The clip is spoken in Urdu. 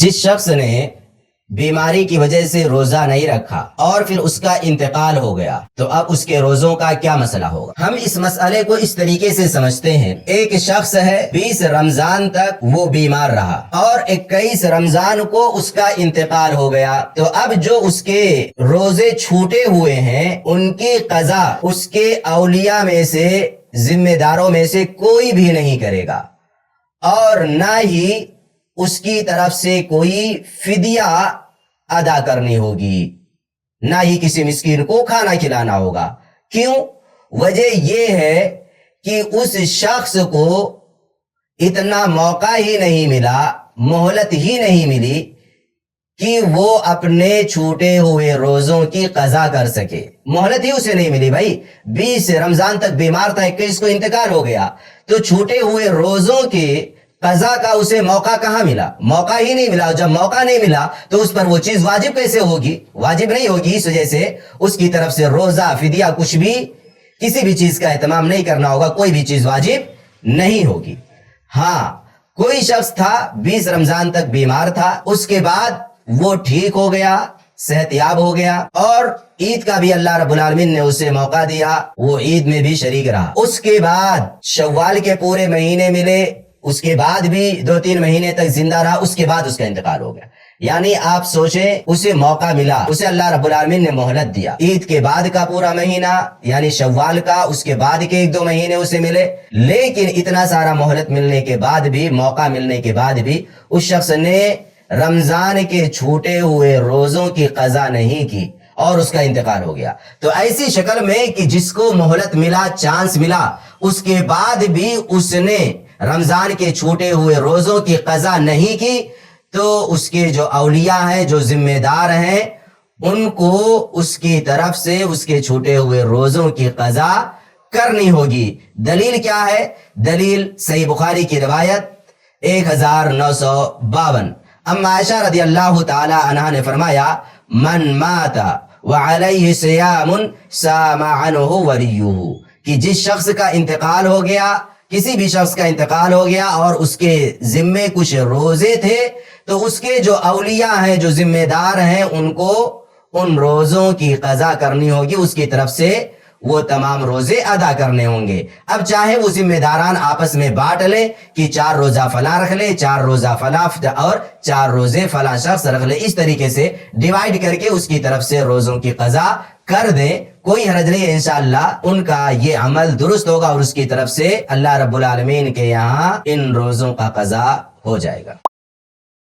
جس شخص نے بیماری کی وجہ سے روزہ نہیں رکھا اور پھر اس کا انتقال ہو گیا تو اب اس کے روزوں کا کیا مسئلہ ہوگا؟ ہم اس مسئلے کو اس طریقے سے سمجھتے ہیں، ایک شخص ہے 20 رمضان تک وہ بیمار رہا اور 21 رمضان کو اس کا انتقال ہو گیا، تو اب جو اس کے روزے چھوٹے ہوئے ہیں ان کی قضا اس کے اولیاء میں سے، ذمہ داروں میں سے کوئی بھی نہیں کرے گا، اور نہ ہی اس کی طرف سے کوئی فدیہ ادا کرنی ہوگی، نہ ہی کسی مسکین کو کھانا کھلانا ہوگا۔ کیوں؟ وجہ یہ ہے کہ اس شخص کو اتنا موقع ہی نہیں ملا، مہلت ہی نہیں ملی کہ وہ اپنے چھوٹے ہوئے روزوں کی قضا کر سکے، مہلت ہی اسے نہیں ملی۔ بھائی 20 رمضان تک بیمار تھا، 21 کو انتقال ہو گیا، تو چھوٹے ہوئے روزوں کے قضا کا اسے موقع کہاں ملا؟ موقع ہی نہیں ملا۔ جب موقع نہیں ملا تو اس پر وہ چیز واجب کیسے ہوگی؟ واجب نہیں ہوگی۔ اس وجہ سے اس کی طرف سے روزہ، فدیہ، کچھ بھی، کسی بھی چیز کا اہتمام نہیں کرنا ہوگا، کوئی بھی چیز واجب نہیں ہوگی۔ ہاں، کوئی شخص تھا 20 رمضان تک بیمار تھا، اس کے بعد وہ ٹھیک ہو گیا، صحت یاب ہو گیا، اور عید کا بھی اللہ رب العالمین نے اسے موقع دیا، وہ عید میں بھی شریک رہا۔ اس کے بعد شوال کے پورے مہینے ملے، اس کے بعد بھی 2-3 مہینے تک زندہ رہا، اس کے بعد اس کا انتقال ہو گیا۔ یعنی آپ سوچیں، اسے موقع ملا، اسے اللہ رب العالمین نے مہلت دیا، عید کے بعد کا پورا مہینہ یعنی شوال کا، اس کے بعد کے 1-2 مہینے اسے ملے، لیکن اتنا سارا مہلت ملنے کے بعد بھی، موقع ملنے کے بعد بھی اس شخص نے رمضان کے چھوٹے ہوئے روزوں کی قضا نہیں کی اور اس کا انتقال ہو گیا۔ تو ایسی شکل میں کہ جس کو مہلت ملا، چانس ملا، اس کے بعد بھی اس نے رمضان کے چھوٹے ہوئے روزوں کی قضا نہیں کی، تو اس کے جو اولیاء ہیں، جو ذمہ دار ہیں، ان کو اس کی طرف سے اس کے چھوٹے ہوئے روزوں کی قضا کرنی ہوگی۔ دلیل کیا ہے؟ دلیل صحیح بخاری کی روایت 1952۔ اما عائشہ رضی اللہ تعالی عنہ نے فرمایا، من مات وعلیہ صیام صام عنہ ولیہ، کہ جس شخص کا انتقال ہو گیا، کسی بھی شخص کا انتقال ہو گیا اور اس کے ذمے کچھ روزے تھے، تو اس کے جو اولیاء ہیں، جو ذمہ دار ہیں، ان کو ان روزوں کی قضا کرنی ہوگی، اس کی طرف سے وہ تمام روزے ادا کرنے ہوں گے۔ اب چاہے وہ ذمہ داران آپس میں بانٹ لے کہ 4 روزہ فلاں رکھ لے، 4 روزہ فلاں، اور 4 روزے فلاں شخص رکھ لے، اس طریقے سے ڈیوائیڈ کر کے اس کی طرف سے روزوں کی قضا کر دیں، کوئی حرج نہیں ہے۔ انشاءاللہ ان کا یہ عمل درست ہوگا اور اس کی طرف سے اللہ رب العالمین کے یہاں ان روزوں کا قضا ہو جائے گا۔